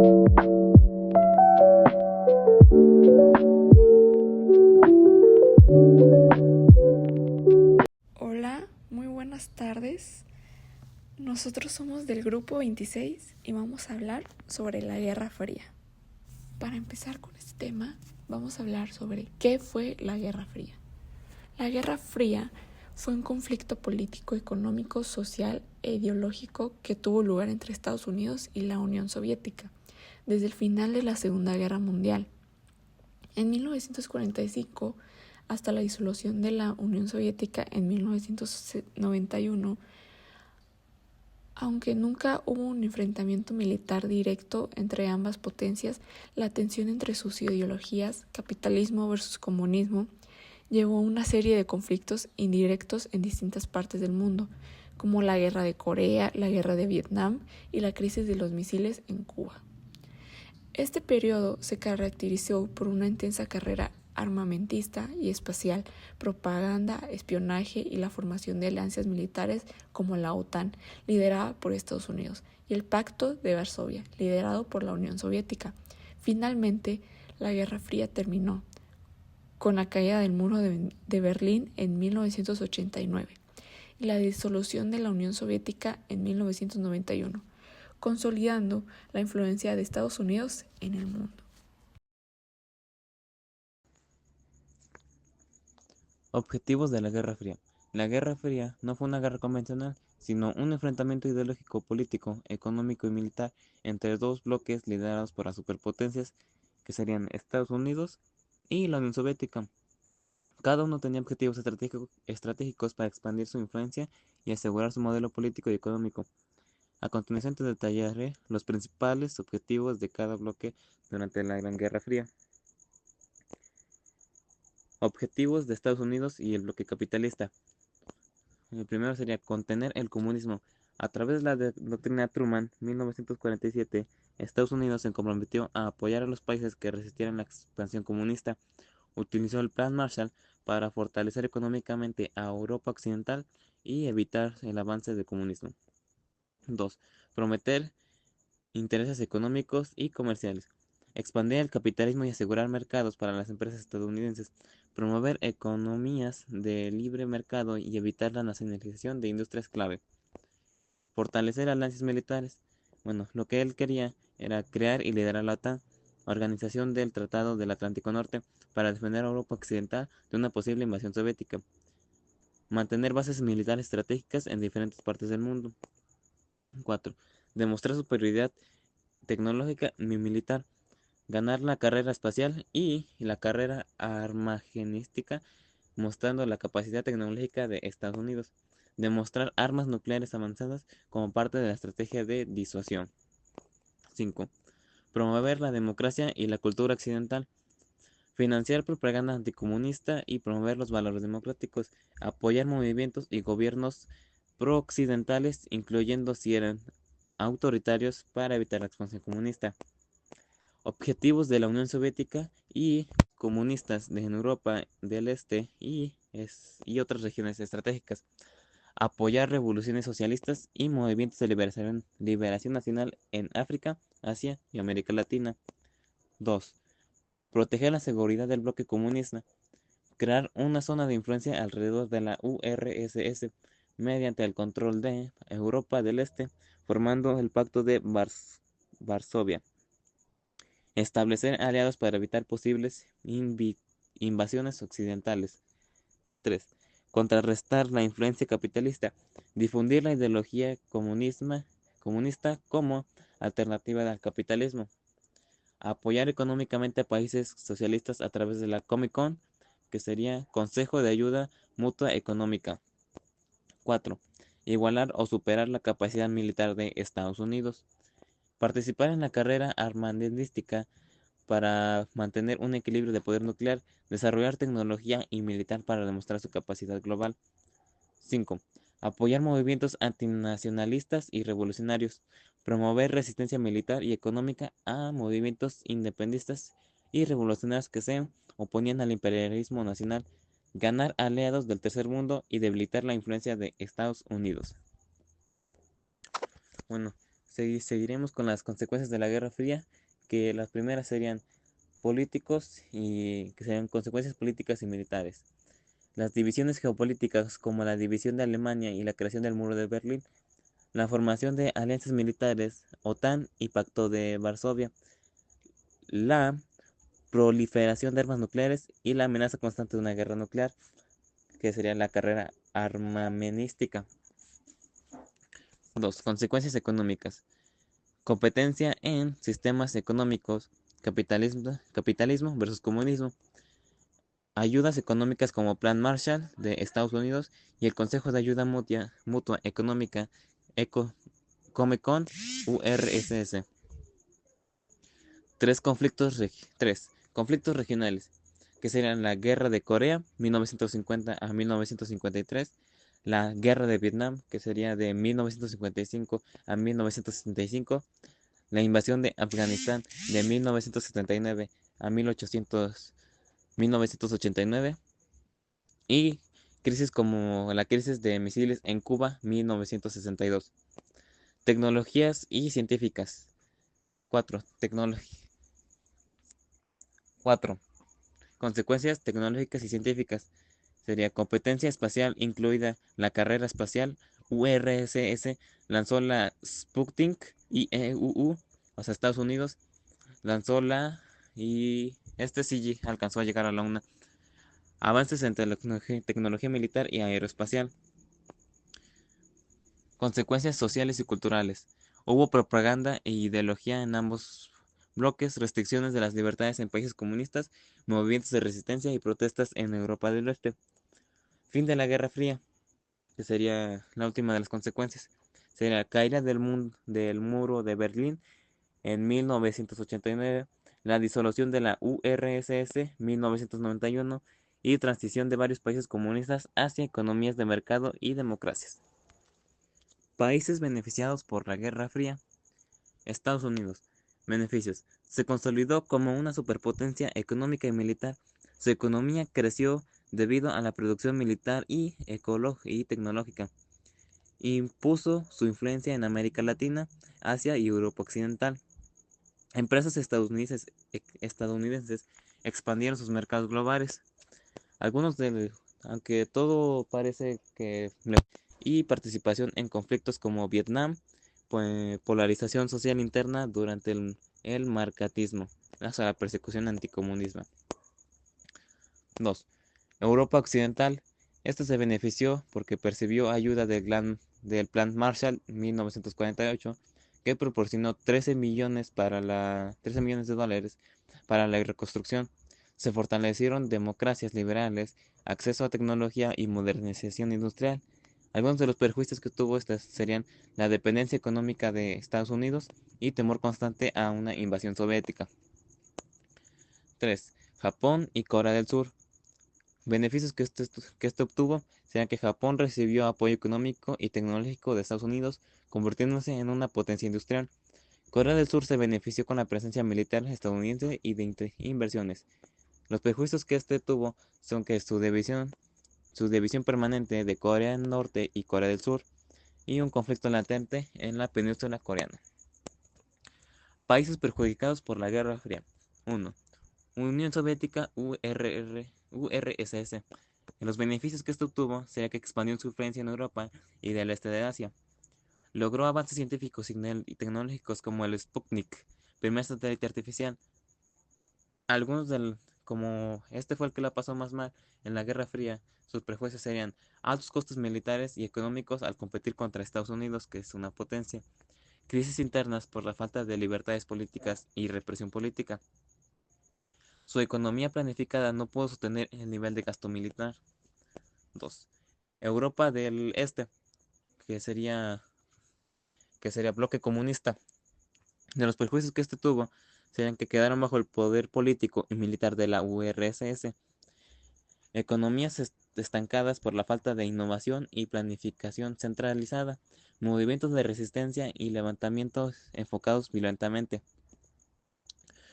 Hola, muy buenas tardes. Nosotros somos del grupo 26 y vamos a hablar sobre la Guerra Fría. Para empezar con este tema, vamos a hablar sobre qué fue la Guerra Fría. La Guerra Fría fue un conflicto político, económico, social e ideológico que tuvo lugar entre Estados Unidos y la Unión Soviética desde el final de la Segunda Guerra Mundial. En 1945, hasta la disolución de la Unión Soviética en 1991, aunque nunca hubo un enfrentamiento militar directo entre ambas potencias, la tensión entre sus ideologías, capitalismo versus comunismo, llevó a una serie de conflictos indirectos en distintas partes del mundo, como la guerra de Corea, la guerra de Vietnam y la crisis de los misiles en Cuba. Este periodo se caracterizó por una intensa carrera armamentista y espacial, propaganda, espionaje y la formación de alianzas militares como la OTAN, liderada por Estados Unidos, y el Pacto de Varsovia, liderado por la Unión Soviética. Finalmente, la Guerra Fría terminó con la caída del muro de Berlín en 1989 y la disolución de la Unión Soviética en 1991, consolidando la influencia de Estados Unidos en el mundo. Objetivos de la Guerra Fría. La Guerra Fría no fue una guerra convencional, sino un enfrentamiento ideológico, político, económico y militar entre dos bloques liderados por las superpotencias que serían Estados Unidos y la Unión Soviética. Cada uno tenía objetivos estratégicos para expandir su influencia y asegurar su modelo político y económico. A continuación te detallaré los principales objetivos de cada bloque durante la Gran Guerra Fría. Objetivos de Estados Unidos y el bloque capitalista. El primero sería contener el comunismo. A través de la doctrina Truman, 1947, Estados Unidos se comprometió a apoyar a los países que resistieran la expansión comunista. Utilizó el Plan Marshall para fortalecer económicamente a Europa Occidental y evitar el avance del comunismo. 2. Prometer intereses económicos y comerciales. Expandir el capitalismo y asegurar mercados para las empresas estadounidenses. Promover economías de libre mercado y evitar la nacionalización de industrias clave. Fortalecer alianzas militares. Bueno, lo que él quería era crear y liderar la OTAN, Organización del Tratado del Atlántico Norte, para defender a Europa Occidental de una posible invasión soviética. Mantener bases militares estratégicas en diferentes partes del mundo. 4. Demostrar superioridad tecnológica y militar. Ganar la carrera espacial y la carrera armagenística, mostrando la capacidad tecnológica de Estados Unidos. Demostrar armas nucleares avanzadas como parte de la estrategia de disuasión. 5. Promover la democracia y la cultura occidental. Financiar propaganda anticomunista y promover los valores democráticos. Apoyar movimientos y gobiernos pro-occidentales, incluyendo si eran autoritarios, para evitar la expansión comunista. Objetivos de la Unión Soviética y comunistas en Europa del Este y otras regiones estratégicas. Apoyar revoluciones socialistas y movimientos de liberación nacional en África, Asia y América Latina. 2. Proteger la seguridad del bloque comunista. Crear una zona de influencia alrededor de la URSS mediante el control de Europa del Este, formando el Pacto de Varsovia. Establecer aliados para evitar posibles invasiones occidentales. 3. Contrarrestar la influencia capitalista. Difundir la ideología comunista como alternativa al capitalismo. Apoyar económicamente a países socialistas a través de la Comecon, que sería Consejo de Ayuda Mutua Económica. 4. Igualar o superar la capacidad militar de Estados Unidos. Participar en la carrera armamentística para mantener un equilibrio de poder nuclear, desarrollar tecnología y militar para demostrar su capacidad global. 5. Apoyar movimientos antinacionalistas y revolucionarios, promover resistencia militar y económica a movimientos independistas y revolucionarios que se oponían al imperialismo nacional, ganar aliados del tercer mundo y debilitar la influencia de Estados Unidos. Bueno, seguiremos con las consecuencias de la Guerra Fría, que las primeras serían políticos y que serían consecuencias políticas y militares. Las divisiones geopolíticas, como la división de Alemania y la creación del Muro de Berlín, la formación de alianzas militares, OTAN y Pacto de Varsovia, la proliferación de armas nucleares y la amenaza constante de una guerra nuclear, que sería la carrera armamentística. 2. Consecuencias económicas. Competencia en sistemas económicos, capitalismo versus comunismo, ayudas económicas como Plan Marshall de Estados Unidos y el Consejo de Ayuda Mutua Económica Comecon URSS. 3 conflictos regionales, que serían la Guerra de Corea 1950 a 1953, la Guerra de Vietnam, que sería de 1955 a 1965, la invasión de Afganistán de 1979 a 1989 y crisis como la crisis de misiles en Cuba 1962. Tecnologías y científicas. 4. 4. Consecuencias tecnológicas y científicas. Sería competencia espacial, incluida la carrera espacial. URSS lanzó la Sputnik y EUU, o sea, Estados Unidos, lanzó la y este sí alcanzó a llegar a la Luna. Avances en tecnología militar y aeroespacial. Consecuencias sociales y culturales. Hubo propaganda e ideología en ambos bloques, restricciones de las libertades en países comunistas, movimientos de resistencia y protestas en Europa del Oeste. Fin de la Guerra Fría, que sería la última de las consecuencias. Sería la caída del muro de Berlín en 1989, la disolución de la URSS 1991 y transición de varios países comunistas hacia economías de mercado y democracias. Países beneficiados por la Guerra Fría. Estados Unidos. Beneficios. Se consolidó como una superpotencia económica y militar. Su economía creció debido a la producción militar y tecnológica. Impuso su influencia en América Latina, Asia y Europa Occidental. Empresas estadounidenses expandieron sus mercados globales. Aunque todo parece que y participación en conflictos como Vietnam, polarización social interna durante el marxismo, hasta la persecución anticomunismo. 2. Europa Occidental. Esto se benefició porque percibió ayuda del Plan Marshall 1948, que proporcionó 13 millones de dólares para la reconstrucción. Se fortalecieron democracias liberales, acceso a tecnología y modernización industrial. Algunos de los perjuicios que tuvo estas serían la dependencia económica de Estados Unidos y temor constante a una invasión soviética. 3. Japón y Corea del Sur. Beneficios que esto obtuvo serían que Japón recibió apoyo económico y tecnológico de Estados Unidos, convirtiéndose en una potencia industrial. Corea del Sur se benefició con la presencia militar estadounidense y de inversiones. Los perjuicios que este tuvo son que su división permanente de Corea del Norte y Corea del Sur, y un conflicto latente en la península coreana. Países perjudicados por la Guerra Fría. 1. Unión Soviética URSS. Los beneficios que esto obtuvo sería que expandió su influencia en Europa y del este de Asia. Logró avances científicos y tecnológicos como el Sputnik, primer satélite artificial. Como este fue el que la pasó más mal en la Guerra Fría, sus prejuicios serían altos costos militares y económicos al competir contra Estados Unidos, que es una potencia, crisis internas por la falta de libertades políticas y represión política. Su economía planificada no pudo sostener el nivel de gasto militar. 2. Europa del Este, que sería bloque comunista. De los perjuicios que este tuvo serían que quedaron bajo el poder político y militar de la URSS. Economías estancadas por la falta de innovación y planificación centralizada, movimientos de resistencia y levantamientos enfocados violentamente,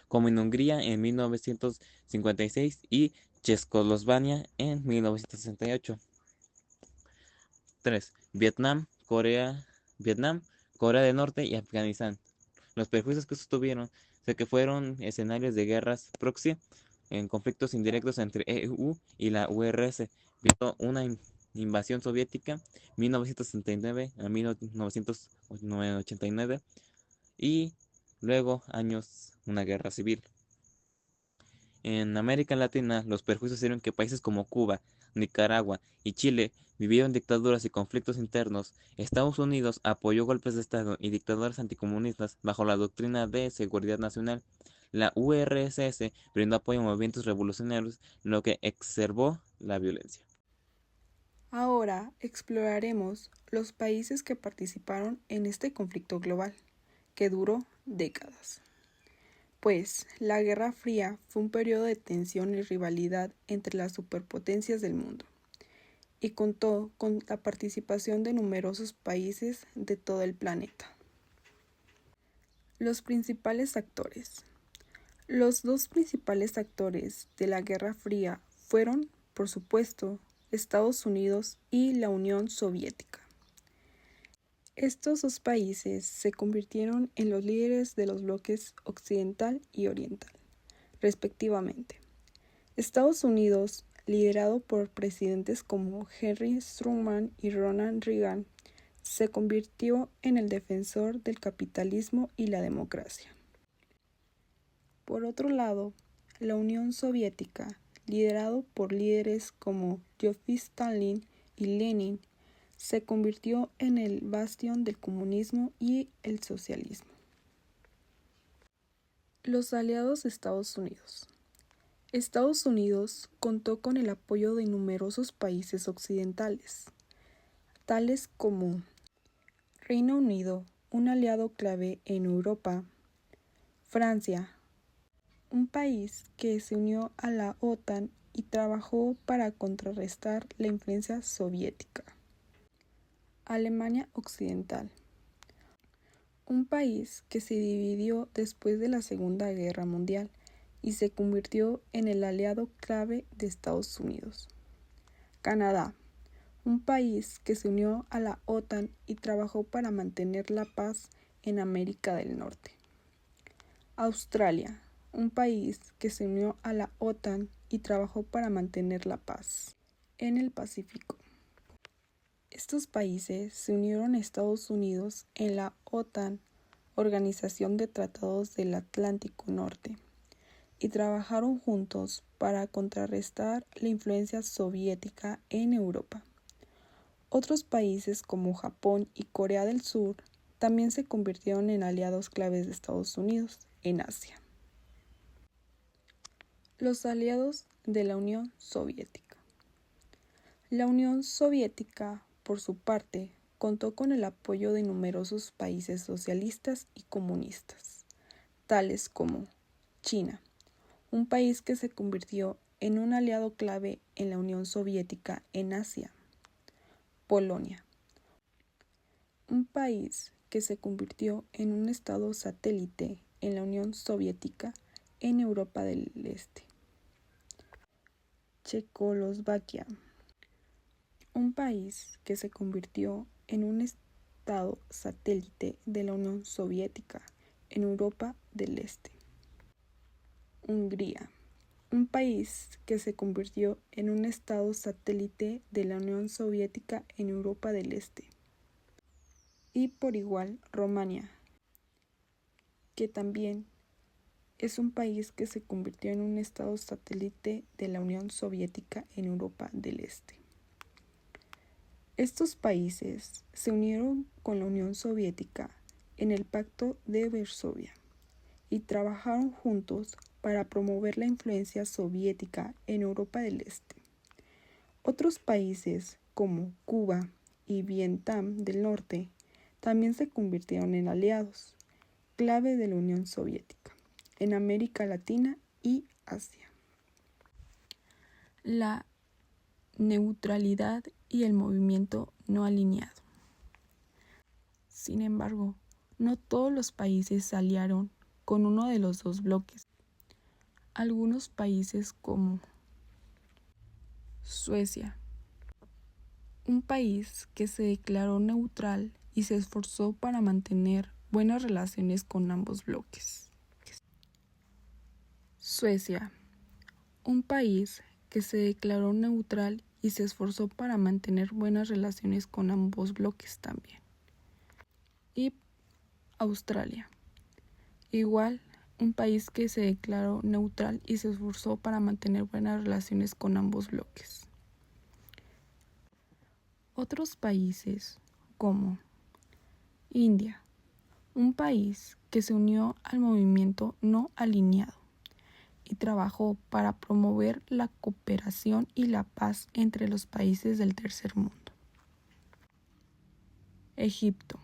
como en Hungría en 1956 y Checoslovaquia en 1968. 3. Vietnam, Corea Corea del Norte y Afganistán. Los perjuicios que sostuvieron sé que fueron escenarios de guerras proxy en conflictos indirectos entre EU y la URSS, viendo una invasión soviética 1969 a 1989 y luego años una guerra civil. En América Latina, los perjuicios hicieron que países como Cuba, Nicaragua y Chile vivieron dictaduras y conflictos internos. Estados Unidos apoyó golpes de Estado y dictaduras anticomunistas bajo la doctrina de seguridad nacional. La URSS brindó apoyo a movimientos revolucionarios, lo que exacerbó la violencia. Ahora exploraremos los países que participaron en este conflicto global, que duró décadas. Pues la Guerra Fría fue un periodo de tensión y rivalidad entre las superpotencias del mundo, y contó con la participación de numerosos países de todo el planeta. Los principales actores. Los dos principales actores de la Guerra Fría fueron, por supuesto, Estados Unidos y la Unión Soviética. Estos dos países se convirtieron en los líderes de los bloques occidental y oriental, respectivamente. Estados Unidos, liderado por presidentes como Henry Truman y Ronald Reagan, se convirtió en el defensor del capitalismo y la democracia. Por otro lado, la Unión Soviética, liderado por líderes como Joseph Stalin y Lenin, se convirtió en el bastión del comunismo y el socialismo. Los aliados de Estados Unidos. Estados Unidos contó con el apoyo de numerosos países occidentales, tales como Reino Unido, un aliado clave en Europa, Francia, un país que se unió a la OTAN y trabajó para contrarrestar la influencia soviética, Alemania Occidental, un país que se dividió después de la Segunda Guerra Mundial y se convirtió en el aliado clave de Estados Unidos, Canadá, un país que se unió a la OTAN y trabajó para mantener la paz en América del Norte, Australia, un país que se unió a la OTAN y trabajó para mantener la paz en el Pacífico. Estos países se unieron a Estados Unidos en la OTAN, Organización de Tratados del Atlántico Norte, y trabajaron juntos para contrarrestar la influencia soviética en Europa. Otros países como Japón y Corea del Sur también se convirtieron en aliados claves de Estados Unidos en Asia. Los aliados de la Unión Soviética. La Unión Soviética, por su parte, contó con el apoyo de numerosos países socialistas y comunistas, tales como China, un país que se convirtió en un aliado clave en la Unión Soviética en Asia, Polonia, un país que se convirtió en un estado satélite en la Unión Soviética en Europa del Este, Checoslovaquia, un país que se convirtió en un estado satélite de la Unión Soviética en Europa del Este, Hungría, un país que se convirtió en un estado satélite de la Unión Soviética en Europa del Este, y por igual Rumania, que también es un país que se convirtió en un estado satélite de la Unión Soviética en Europa del Este. Estos países se unieron con la Unión Soviética en el Pacto de Varsovia y trabajaron juntos para promover la influencia soviética en Europa del Este. Otros países como Cuba y Vietnam del Norte también se convirtieron en aliados clave de la Unión Soviética en América Latina y Asia. La neutralidad y el movimiento no alineado. Sin embargo, no todos los países se aliaron con uno de los dos bloques. Algunos países como Suecia, un país que se declaró neutral y se esforzó para mantener buenas relaciones con ambos bloques. Suecia, un país que se declaró neutral y se esforzó para mantener buenas relaciones con ambos bloques también. Y Australia, igual un país que se declaró neutral y se esforzó para mantener buenas relaciones con ambos bloques. Otros países como India, un país que se unió al movimiento no alineado y trabajó para promover la cooperación y la paz entre los países del tercer mundo. Egipto,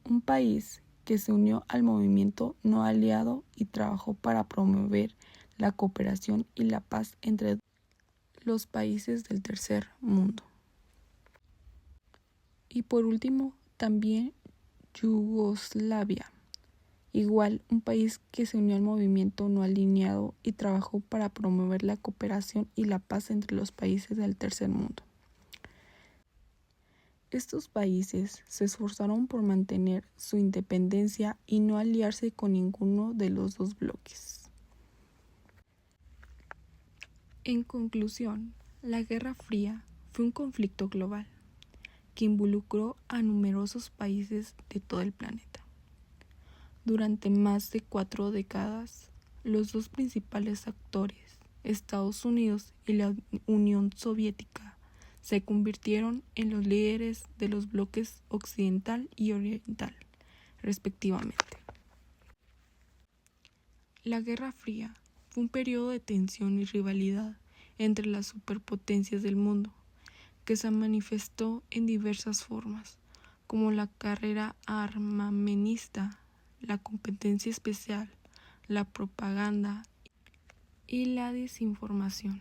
un país que se unió al movimiento no aliado y trabajó para promover la cooperación y la paz entre los países del tercer mundo. Y por último, también Yugoslavia, igual un país que se unió al movimiento no alineado y trabajó para promover la cooperación y la paz entre los países del tercer mundo. Estos países se esforzaron por mantener su independencia y no aliarse con ninguno de los dos bloques. En conclusión, la Guerra Fría fue un conflicto global que involucró a numerosos países de todo el planeta. Durante más de 4 décadas, los dos principales actores, Estados Unidos y la Unión Soviética, se convirtieron en los líderes de los bloques occidental y oriental, respectivamente. La Guerra Fría fue un periodo de tensión y rivalidad entre las superpotencias del mundo, que se manifestó en diversas formas, como la carrera armamentista, la competencia especial, la propaganda y la desinformación.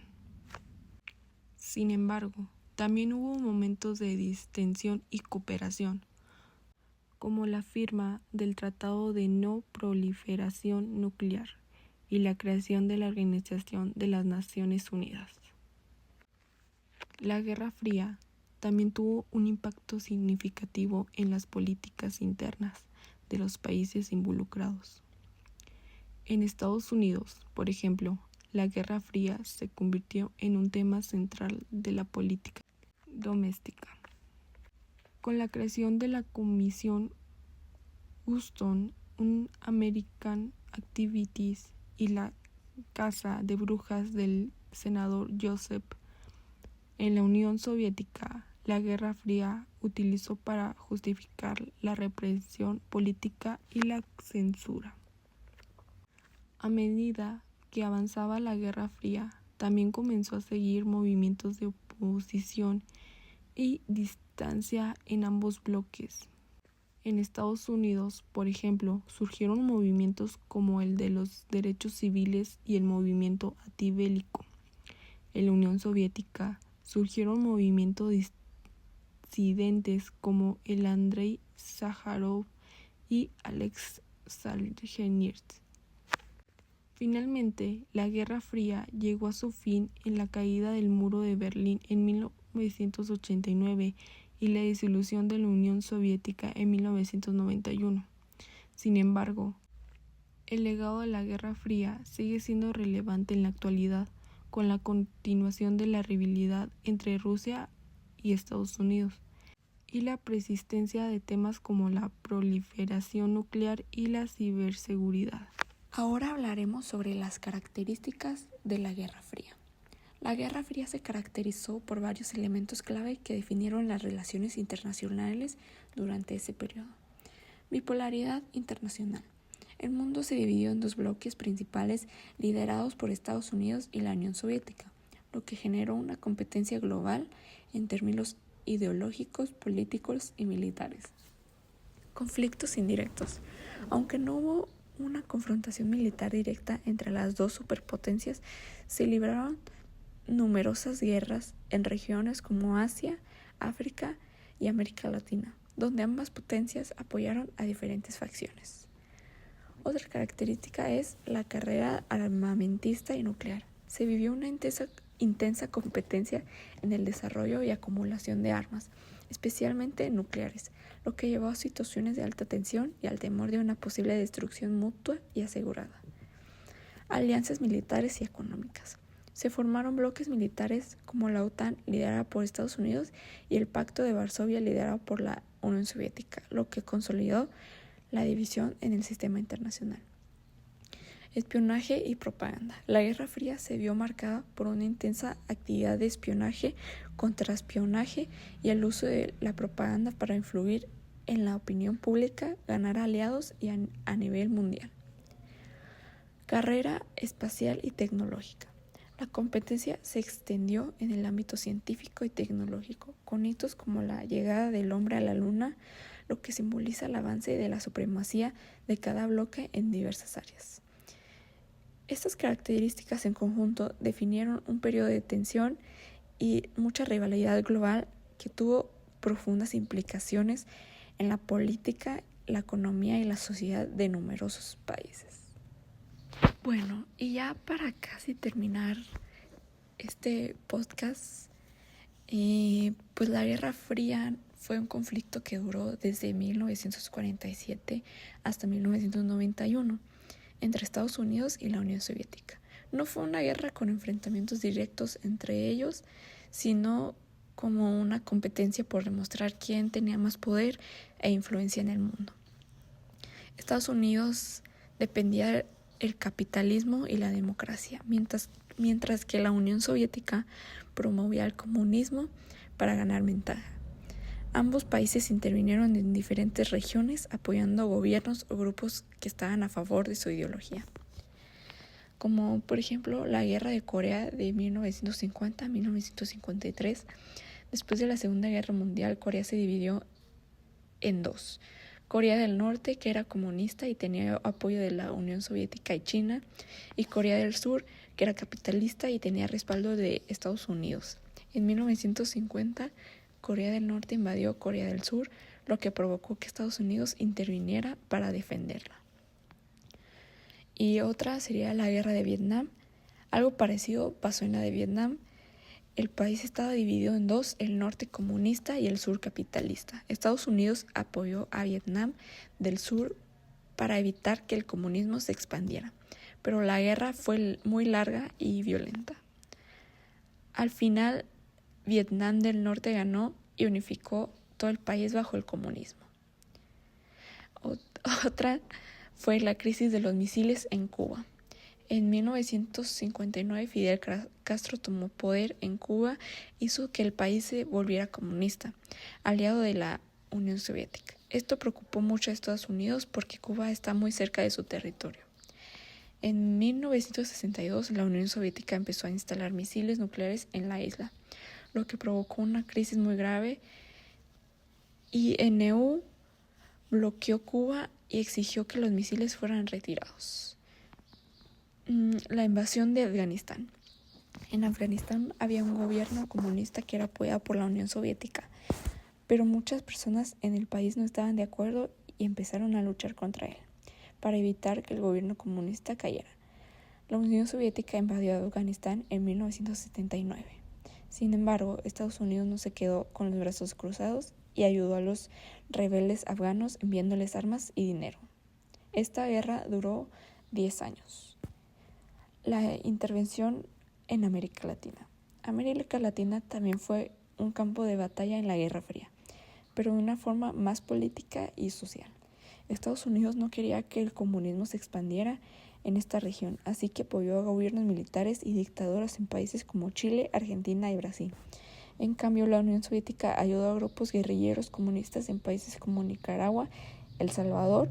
Sin embargo, también hubo momentos de distensión y cooperación, como la firma del Tratado de No Proliferación Nuclear y la creación de la Organización de las Naciones Unidas. La Guerra Fría también tuvo un impacto significativo en las políticas internas de los países involucrados. En Estados Unidos, por ejemplo, la Guerra Fría se convirtió en un tema central de la política doméstica. Con la creación de la Comisión Houston, un American Activities y la caza de brujas del senador Joseph, en la Unión Soviética, la Guerra Fría utilizó para justificar la represión política y la censura. A medida que avanzaba la Guerra Fría, también comenzó a seguir movimientos de oposición y distancia en ambos bloques. En Estados Unidos, por ejemplo, surgieron movimientos como el de los derechos civiles y el movimiento antibélico. En la Unión Soviética surgieron movimientos disidentes como el Andrei Sájarov y Alex Solzhenitsyn. Finalmente, la Guerra Fría llegó a su fin en la caída del Muro de Berlín en 1989 y la disolución de la Unión Soviética en 1991. Sin embargo, el legado de la Guerra Fría sigue siendo relevante en la actualidad, con la continuación de la rivalidad entre Rusia y Estados Unidos, y la persistencia de temas como la proliferación nuclear y la ciberseguridad. Ahora hablaremos sobre las características de la Guerra Fría. La Guerra Fría se caracterizó por varios elementos clave que definieron las relaciones internacionales durante ese periodo. Bipolaridad internacional. El mundo se dividió en dos bloques principales liderados por Estados Unidos y la Unión Soviética, lo que generó una competencia global en términos ideológicos, políticos y militares. Conflictos indirectos. Aunque no hubo una confrontación militar directa entre las dos superpotencias, se libraron numerosas guerras en regiones como Asia, África y América Latina, donde ambas potencias apoyaron a diferentes facciones. Otra característica es la carrera armamentista y nuclear. Se vivió una intensa competencia en el desarrollo y acumulación de armas, especialmente nucleares, lo que llevó a situaciones de alta tensión y al temor de una posible destrucción mutua y asegurada. Alianzas militares y económicas. Se formaron bloques militares como la OTAN, liderada por Estados Unidos, y el Pacto de Varsovia, liderado por la Unión Soviética, lo que consolidó la división en el sistema internacional. Espionaje y propaganda. La Guerra Fría se vio marcada por una intensa actividad de espionaje, contraespionaje y el uso de la propaganda para influir en la opinión pública, ganar aliados y a nivel mundial. Carrera espacial y tecnológica. La competencia se extendió en el ámbito científico y tecnológico, con hitos como la llegada del hombre a la Luna, lo que simboliza el avance de la supremacía de cada bloque en diversas áreas. Estas características en conjunto definieron un periodo de tensión y mucha rivalidad global que tuvo profundas implicaciones en la política, la economía y la sociedad de numerosos países. Bueno, y ya para casi terminar este podcast, pues la Guerra Fría fue un conflicto que duró desde 1947 hasta 1991 entre Estados Unidos y la Unión Soviética. No fue una guerra con enfrentamientos directos entre ellos, sino como una competencia por demostrar quién tenía más poder e influencia en el mundo. Estados Unidos dependía del capitalismo y la democracia, mientras que la Unión Soviética promovía el comunismo para ganar ventaja. Ambos países intervinieron en diferentes regiones apoyando gobiernos o grupos que estaban a favor de su ideología, como por ejemplo la Guerra de Corea de 1950 a 1953. Después de la Segunda Guerra Mundial, Corea se dividió en dos: Corea del Norte, que era comunista y tenía apoyo de la Unión Soviética y China, y Corea del Sur, que era capitalista y tenía respaldo de Estados Unidos. En 1950, Corea del Norte invadió Corea del Sur, lo que provocó que Estados Unidos interviniera para defenderla. Y otra sería la Guerra de Vietnam. Algo parecido pasó en la de Vietnam. El país estaba dividido en dos, el norte comunista y el sur capitalista. Estados Unidos apoyó a Vietnam del Sur para evitar que el comunismo se expandiera, pero la guerra fue muy larga y violenta. Al final, Vietnam del Norte ganó y unificó todo el país bajo el comunismo. Otra fue la crisis de los misiles en Cuba. En 1959, Fidel Castro tomó poder en Cuba e hizo que el país se volviera comunista, aliado de la Unión Soviética. Esto preocupó mucho a Estados Unidos porque Cuba está muy cerca de su territorio. En 1962, la Unión Soviética empezó a instalar misiles nucleares en la isla, lo que provocó una crisis muy grave, y EU bloqueó Cuba y exigió que los misiles fueran retirados. La invasión de Afganistán. En Afganistán había un gobierno comunista que era apoyado por la Unión Soviética, pero muchas personas en el país no estaban de acuerdo y empezaron a luchar contra él, para evitar que el gobierno comunista cayera. La Unión Soviética invadió Afganistán en 1979. Sin embargo, Estados Unidos no se quedó con los brazos cruzados y ayudó a los rebeldes afganos enviándoles armas y dinero. Esta guerra duró 10 años. La intervención en América Latina. América Latina también fue un campo de batalla en la Guerra Fría, pero de una forma más política y social. Estados Unidos no quería que el comunismo se expandiera en esta región, así que apoyó a gobiernos militares y dictaduras en países como Chile, Argentina y Brasil. En cambio, la Unión Soviética ayudó a grupos guerrilleros comunistas en países como Nicaragua, El Salvador.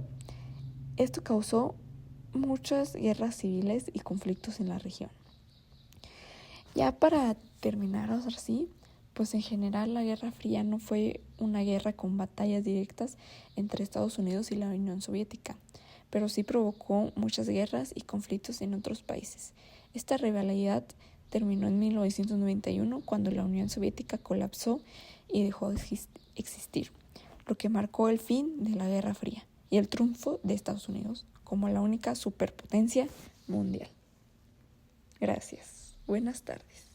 Esto causó muchas guerras civiles y conflictos en la región. Ya para terminar así, pues en general la Guerra Fría no fue una guerra con batallas directas entre Estados Unidos y la Unión Soviética, pero sí provocó muchas guerras y conflictos en otros países. Esta rivalidad terminó en 1991 cuando la Unión Soviética colapsó y dejó de existir, lo que marcó el fin de la Guerra Fría y el triunfo de Estados Unidos como la única superpotencia mundial. Gracias. Buenas tardes.